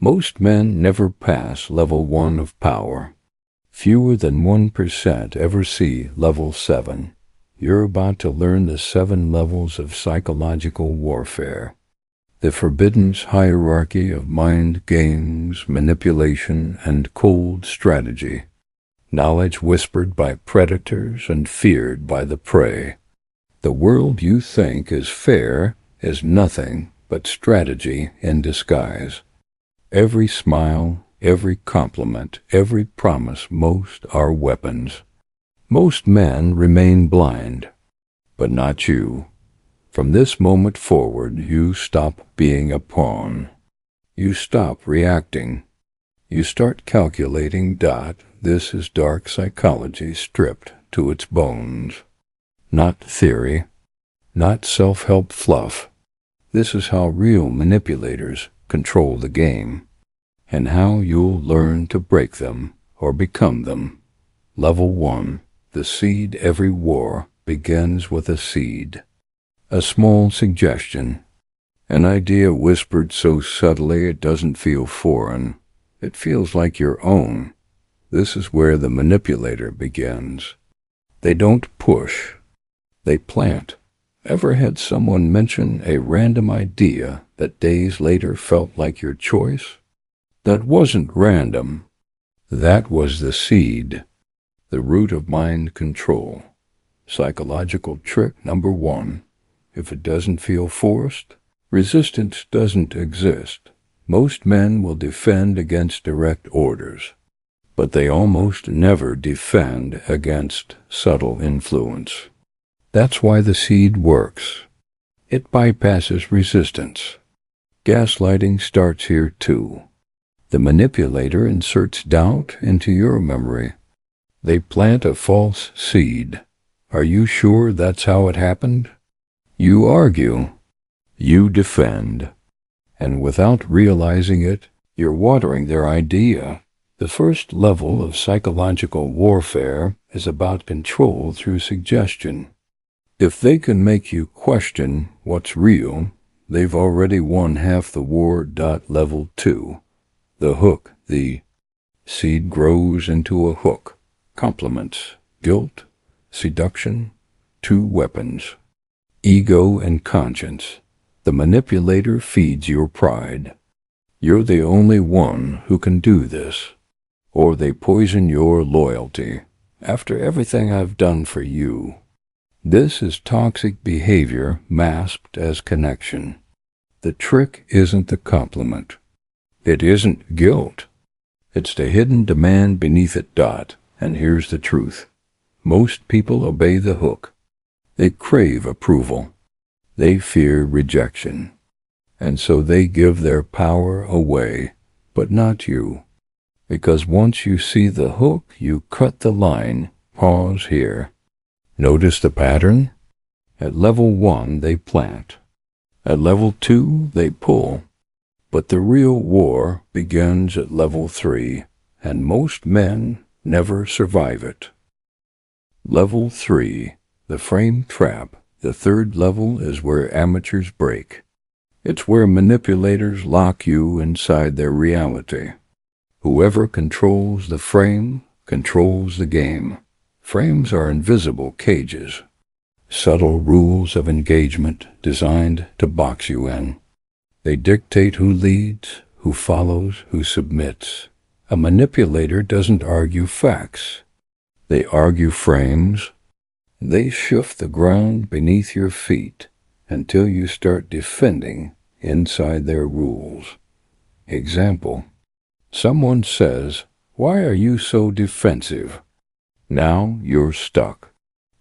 Most men never pass level 1 of power. Fewer than 1% ever see level 7. You're about to learn the 7 levels of psychological warfare. The forbidden hierarchy of mind games, manipulation, and cold strategy. Knowledge whispered by predators and feared by the prey. The world you think is fair is nothing but strategy in disguise. Every smile, every compliment, every promise, most are weapons. Most men remain blind, but not you. From this moment forward, you stop being a pawn. You stop reacting. You start calculating. This is dark psychology stripped to its bones. Not theory, not self-help fluff. This is how real manipulators control the game, and how you'll learn to break them or become them. Level 1. The seed. Every war begins with a seed. A small suggestion. An idea whispered so subtly it doesn't feel foreign. It feels like your own. This is where the manipulator begins. They don't push. They plant. Ever had someone mention a random idea that days later felt like your choice? That wasn't random. That was the seed, the root of mind control. Psychological trick number 1. If it doesn't feel forced, resistance doesn't exist. Most men will defend against direct orders, but they almost never defend against subtle influence. That's why the seed works. It bypasses resistance. Gaslighting starts here too. The manipulator inserts doubt into your memory. They plant a false seed. Are you sure that's how it happened? You argue. You defend. And without realizing it, you're watering their idea. The first level of psychological warfare is about control through suggestion. If they can make you question what's real, they've already won half the war. Level 2. The hook. The seed grows into a hook. Compliments, guilt, seduction, 2 weapons. Ego and conscience. The manipulator feeds your pride. You're the only one who can do this. Or they poison your loyalty. After everything I've done for you. This is toxic behavior masked as connection. The trick isn't the compliment. It isn't guilt. It's the hidden demand beneath it. And here's the truth. Most people obey the hook. They crave approval. They fear rejection. And so they give their power away, but not you. Because once you see the hook, you cut the line. Pause here. Notice the pattern? At level 1, they plant. At level 2, they pull. But the real war begins at level 3, and most men never survive it. Level 3, the frame trap. The third level is where amateurs break. It's where manipulators lock you inside their reality. Whoever controls the frame controls the game. Frames are invisible cages, subtle rules of engagement designed to box you in. They dictate who leads, who follows, who submits. A manipulator doesn't argue facts. They argue frames. They shift the ground beneath your feet until you start defending inside their rules. Example. Someone says, "Why are you so defensive?" Now you're stuck.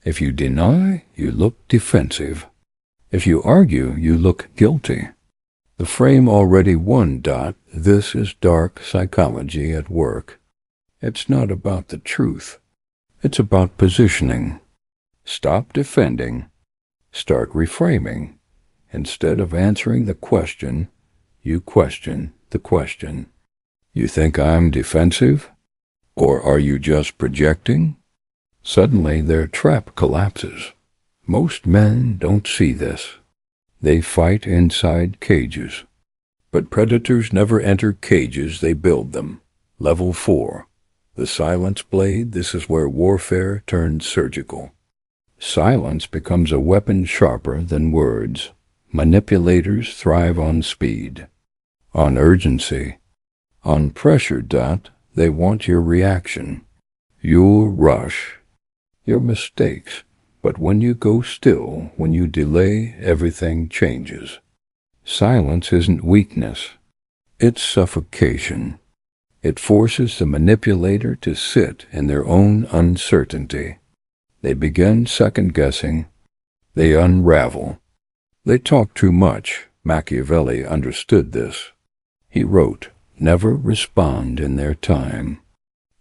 If you deny, you look defensive. If you argue, you look guilty. The frame already won. This is dark psychology at work. It's not about the truth. It's about positioning. Stop defending. Start reframing. Instead of answering the question, you question the question. You think I'm defensive? Or are you just projecting? Suddenly their trap collapses. Most men don't see this. They fight inside cages. But predators never enter cages, they build them. Level 4. The silence blade, this is where warfare turns surgical. Silence becomes a weapon sharper than words. Manipulators thrive on speed, on urgency, on pressure. They want your reaction, your rush, your mistakes. But when you go still, when you delay, everything changes. Silence isn't weakness, it's suffocation. It forces the manipulator to sit in their own uncertainty. They begin second-guessing. They unravel. They talk too much. Machiavelli understood this. He wrote, "Never respond in their time.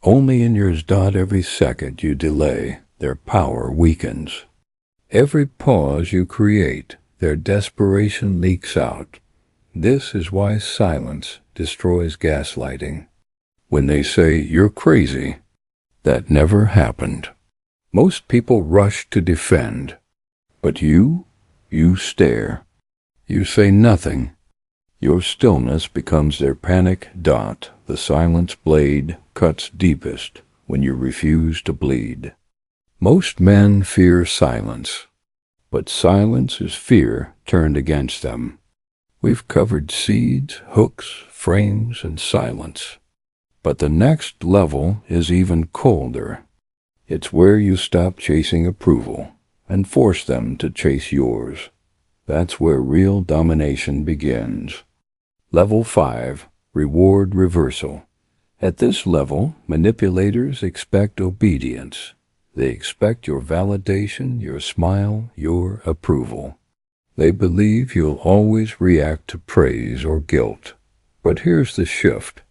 Only in yours. Every second you delay, their power weakens. Every pause you create, their desperation leaks out. This is why silence destroys gaslighting. When they say, 'You're crazy,' that never happened. Most people rush to defend. But you stare. You say nothing. Your stillness becomes their panic. The silence blade cuts deepest when you refuse to bleed. Most men fear silence, but silence is fear turned against them. We've covered seeds, hooks, frames, and silence. But the next level is even colder. It's where you stop chasing approval and force them to chase yours. That's where real domination begins. Level 5, Reward Reversal. At this level, manipulators expect obedience. They expect your validation, your smile, your approval. They believe you'll always react to praise or guilt. But here's the shift.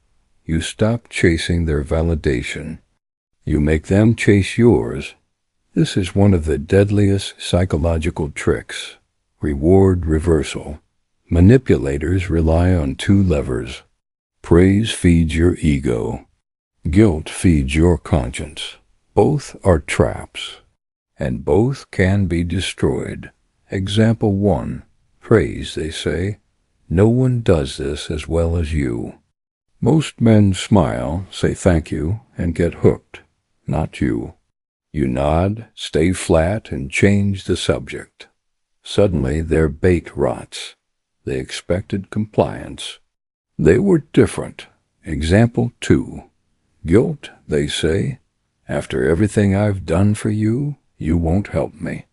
You stop chasing their validation. You make them chase yours. This is one of the deadliest psychological tricks. Reward reversal. Manipulators rely on two levers. Praise feeds your ego. Guilt feeds your conscience. Both are traps, and both can be destroyed. Example 1. Praise, they say. No one does this as well as you. Most men smile, say thank you, and get hooked. Not you. You nod, stay flat, and change the subject. Suddenly their bait rots. They expected compliance. They were different. Example 2. Guilt, they say. After everything I've done for you, you won't help me.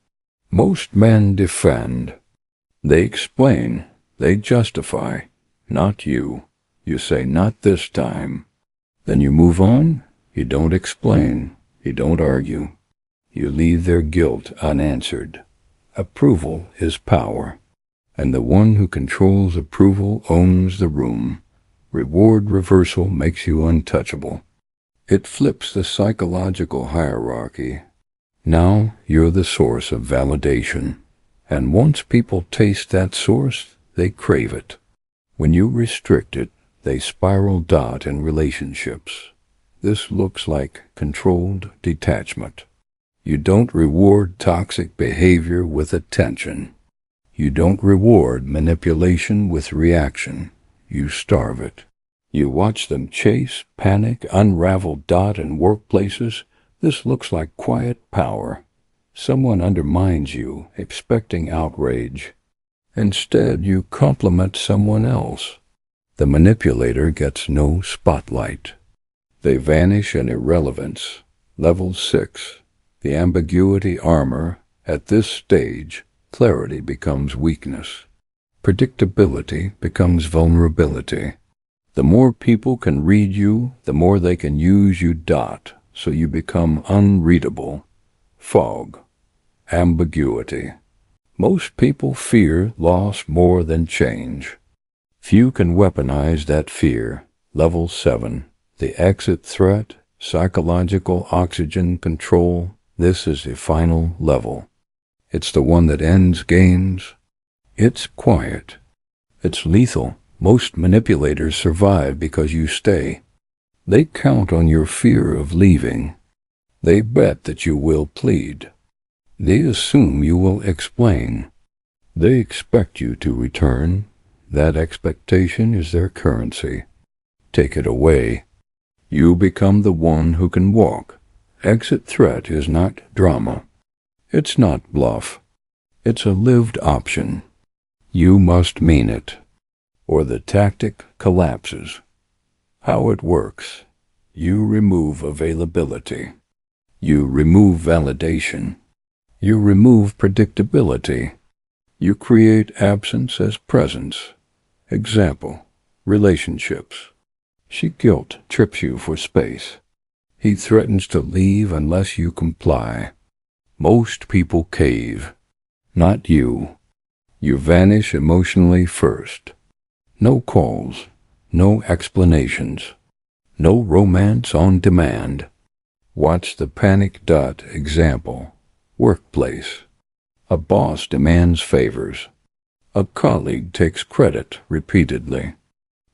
Most men defend. They explain. They justify. Not you. You say, not this time. Then you move on. You don't explain. You don't argue. You leave their guilt unanswered. Approval is power, and the one who controls approval owns the room. Reward reversal makes you untouchable. It flips the psychological hierarchy. Now you're the source of validation, and once people taste that source, they crave it. When you restrict it, they spiral in relationships. This looks like controlled detachment. You don't reward toxic behavior with attention. You don't reward manipulation with reaction. You starve it. You watch them chase, panic, unravel in workplaces. This looks like quiet power. Someone undermines you, expecting outrage. Instead, you compliment someone else. The manipulator gets no spotlight. They vanish in irrelevance. Level 6. The ambiguity armor. At this stage, clarity becomes weakness. Predictability becomes vulnerability. The more people can read you, the more they can use you. So you become unreadable. Fog. Ambiguity. Most people fear loss more than change. Few can weaponize that fear. Level 7. The exit threat, psychological oxygen control. This is the final level. It's the one that ends games. It's quiet. It's lethal. Most manipulators survive because you stay. They count on your fear of leaving. They bet that you will plead. They assume you will explain. They expect you to return. That expectation is their currency. Take it away. You become the one who can walk. Exit threat is not drama. It's not bluff. It's a lived option. You must mean it, or the tactic collapses. How it works. You remove availability. You remove validation. You remove predictability. You create absence as presence. Example, relationships. She guilt trips you for space. He threatens to leave unless you comply. Most people cave. Not you. You vanish emotionally first. No calls. No explanations. No romance on demand. Watch the panic. Example. Workplace. A boss demands favors. A colleague takes credit repeatedly.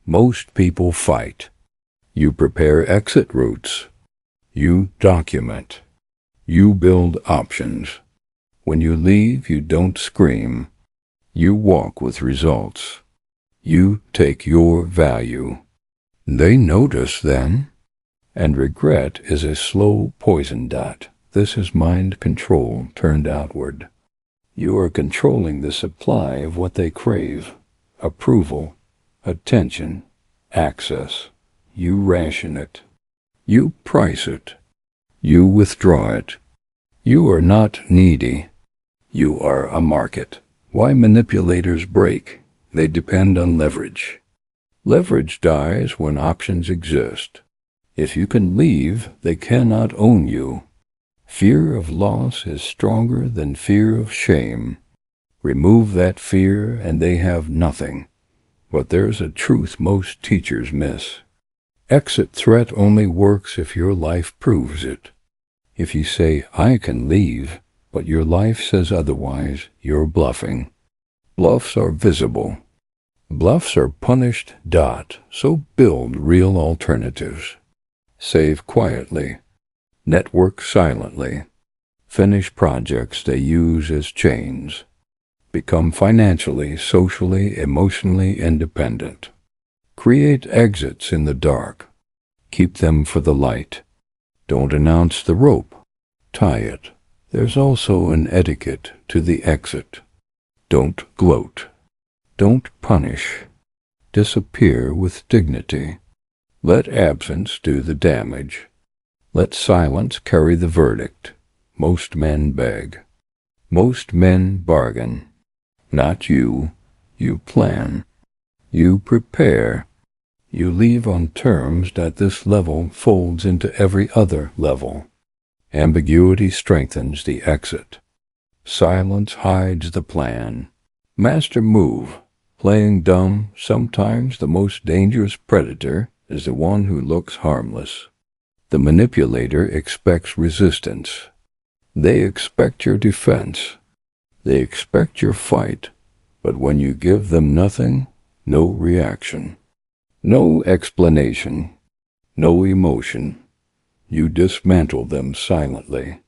Most people fight. You prepare exit routes. You document. You build options. When you leave, you don't scream. You walk with results. You take your value. They notice then. And regret is a slow poison. This is mind control turned outward. You are controlling the supply of what they crave. Approval, attention, access. You ration it. You price it. You withdraw it. You are not needy. You are a market. Why manipulators break? They depend on leverage. Leverage dies when options exist. If you can leave, they cannot own you. Fear of loss is stronger than fear of shame. Remove that fear and they have nothing. But there's a truth most teachers miss. Exit threat only works if your life proves it. If you say, I can leave, but your life says otherwise, you're bluffing. Bluffs are visible. Bluffs are punished. So build real alternatives. Save quietly. Network silently. Finish projects they use as chains. Become financially, socially, emotionally independent. Create exits in the dark. Keep them for the light. Don't announce the rope. Tie it. There's also an etiquette to the exit. Don't gloat. Don't punish. Disappear with dignity. Let absence do the damage. Let silence carry the verdict. Most men beg. Most men bargain. Not you. You plan. You prepare. You leave on terms that this level folds into every other level. Ambiguity strengthens the exit. Silence hides the plan. Master move. Playing dumb, sometimes the most dangerous predator is the one who looks harmless. The manipulator expects resistance. They expect your defense. They expect your fight. But when you give them nothing, no reaction, no explanation, no emotion, you dismantle them silently.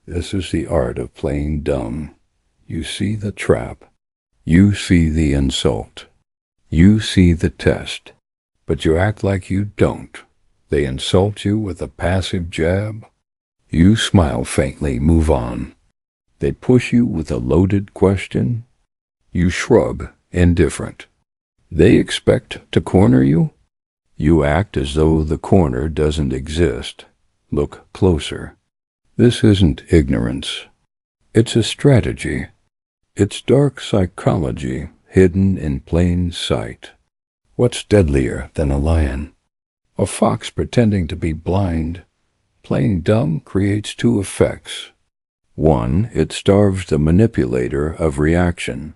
This is the art of playing dumb. You see the trap. You see the insult. You see the test. But you act like you don't. They insult you with a passive jab. You smile faintly, move on. They push you with a loaded question. You shrug, indifferent. They expect to corner you. You act as though the corner doesn't exist. Look closer. This isn't ignorance. It's a strategy. It's dark psychology hidden in plain sight. What's deadlier than a lion? A fox pretending to be blind. Playing dumb creates two effects. One, it starves the manipulator of reaction.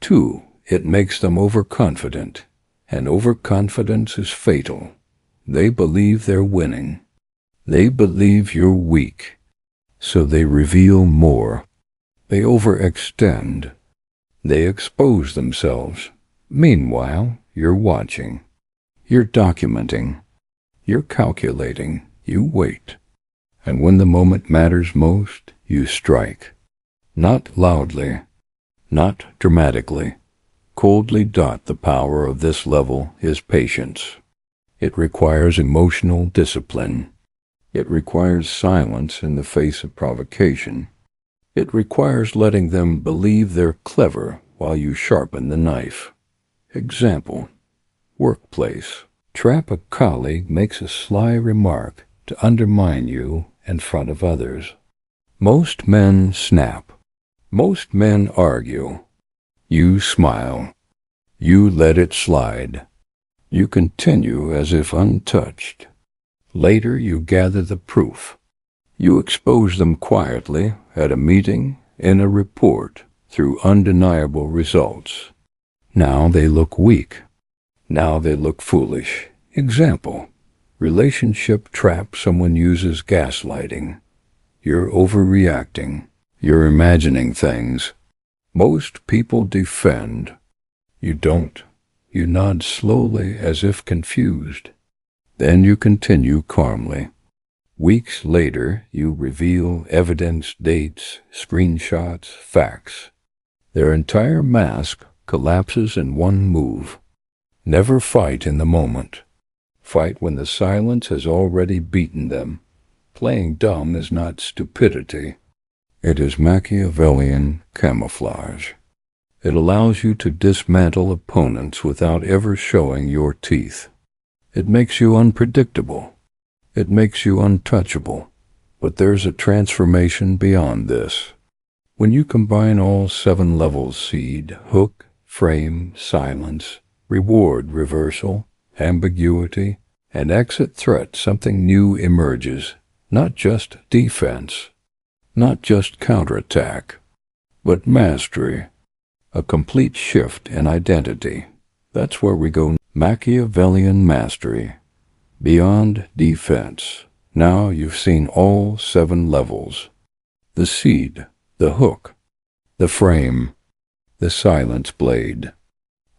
Two, it makes them overconfident, and overconfidence is fatal. They believe they're winning. They believe you're weak, so they reveal more. They overextend. They expose themselves. Meanwhile, you're watching. You're documenting. You're calculating. You wait. And when the moment matters most, you strike. Not loudly. Not dramatically. Coldly. The power of this level is patience. It requires emotional discipline. It requires silence in the face of provocation. It requires letting them believe they're clever while you sharpen the knife. Example: workplace. Trap. A colleague makes a sly remark to undermine you in front of others. Most men snap. Most men argue. You smile. You let it slide. You continue as if untouched. Later you gather the proof. You expose them quietly at a meeting, in a report, through undeniable results. Now they look weak. Now they look foolish. Example: relationship trap. Someone uses gaslighting. You're overreacting. You're imagining things. Most people defend. You don't. You nod slowly as if confused. Then you continue calmly. Weeks later, you reveal evidence, dates, screenshots, facts. Their entire mask collapses in one move. Never fight in the moment. Fight when the silence has already beaten them. Playing dumb is not stupidity. It is Machiavellian camouflage. It allows you to dismantle opponents without ever showing your teeth. It makes you unpredictable. It makes you untouchable. But there's a transformation beyond this. When you combine all 7 levels: seed, hook, frame, silence, reward, reversal, ambiguity, and exit threat, something new emerges. Not just defense, not just counterattack, but mastery. A complete shift in identity. That's where we go. Machiavellian mastery. Beyond defense. Now you've seen all 7 levels. The seed, the hook, the frame, the silence blade,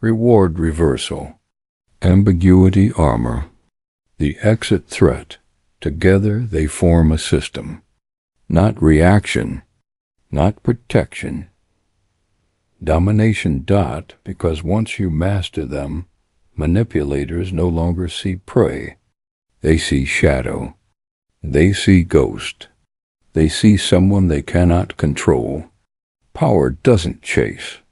reward reversal, ambiguity armor, the exit threat. Together they form a system. Not reaction, not protection. Domination. Because once you master them, manipulators no longer see prey. They see shadow. They see ghost. They see someone they cannot control. Power doesn't chase.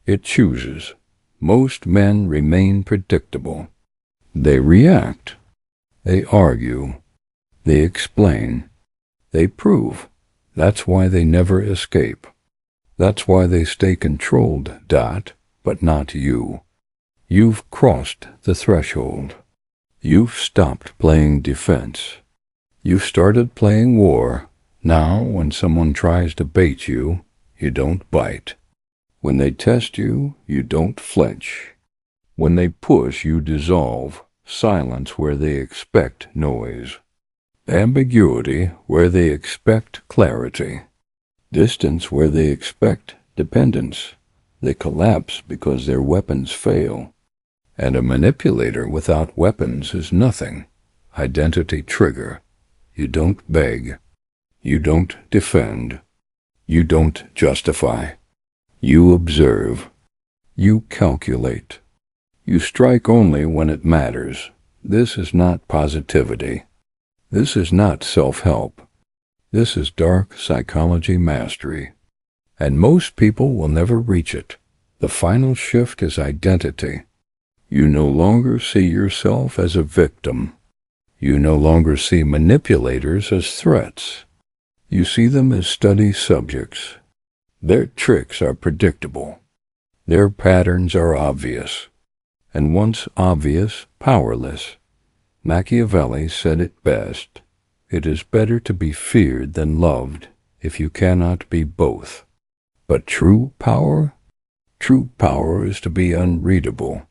It chooses. Most men remain predictable. They react. They argue. They explain. They prove. That's why they never escape. That's why they stay controlled. But not you. You've crossed the threshold. You've stopped playing defense. You've started playing war. Now, when someone tries to bait you, you don't bite. When they test you, you don't flinch. When they push, you dissolve. Silence where they expect noise. Ambiguity where they expect clarity. Distance where they expect dependence. They collapse because their weapons fail. And a manipulator without weapons is nothing. Identity trigger. You don't beg. You don't defend. You don't justify. You observe. You calculate. You strike only when it matters. This is not positivity. This is not self-help. This is dark psychology mastery. And most people will never reach it. The final shift is identity. You no longer see yourself as a victim. You no longer see manipulators as threats. You see them as study subjects. Their tricks are predictable. Their patterns are obvious. And once obvious, powerless. Machiavelli said it best. It is better to be feared than loved if you cannot be both. But true power is to be unreadable.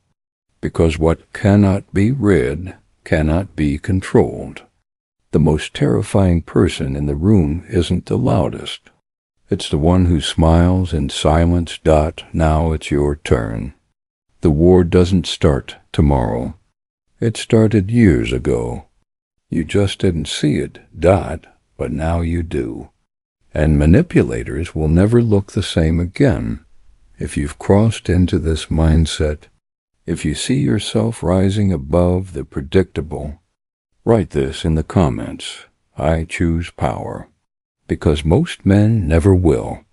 Because what cannot be read cannot be controlled. The most terrifying person in the room isn't the loudest. It's the one who smiles in silence. Now it's your turn. The war doesn't start tomorrow. It started years ago. You just didn't see it, but now you do. And manipulators will never look the same again. If you've crossed into this mindset, if you see yourself rising above the predictable, write this in the comments. I choose power. Because most men never will.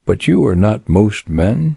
But you are not most men.